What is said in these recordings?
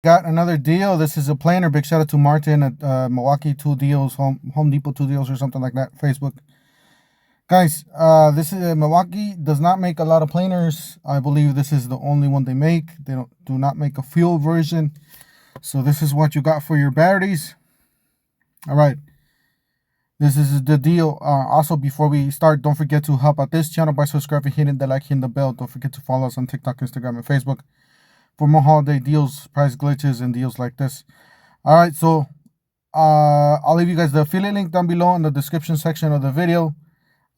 Got another deal. This is a planer. Big shout out to Martin at Milwaukee Tool Deals, Home Depot Tool Deals, or something like that. Facebook. Guys, this is Milwaukee does not make a lot of planers. I believe this is the only one they make. They do not make a fuel version. So this is what you got for your batteries. All right. This is the deal. Also, before we start, don't forget to help out this channel by subscribing, hitting the like, hitting the bell. Don't forget to follow us on TikTok, Instagram, and Facebook for more holiday deals, price glitches, and deals like this. All right, so I'll leave you guys the affiliate link down below in the description section of the video.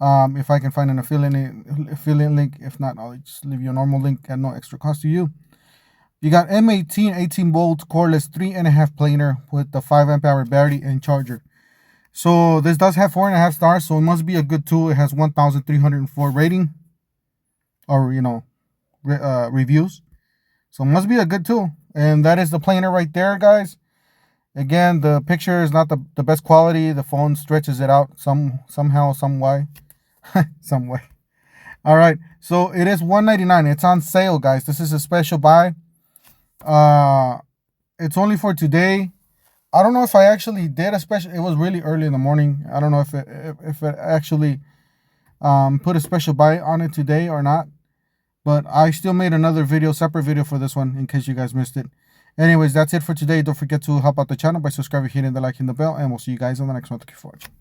If I can find an affiliate link. If not, I'll just leave you a normal link at no extra cost to you. You got M18 18-volt cordless 3.5 planer with the 5 amp hour battery and charger. So this does have 4.5 stars, so it must be a good tool. It has 1,304 rating, or reviews. So it must be a good tool. And that is the planer right there, guys. Again, the picture is not the best quality. The phone stretches it out somehow, some way. Some way. All right. So it is $199. It's on sale, guys. This is a special buy. It's only for today. I don't know if I actually did a special. It was really early in the morning. I don't know if it actually put a special buy on it today or not. But I still made another video, separate video for this one in case you guys missed it. Anyways, that's it for today. Don't forget to help out the channel by subscribing, hitting the like, and the bell. And we'll see you guys on the next one. Thank you for watching.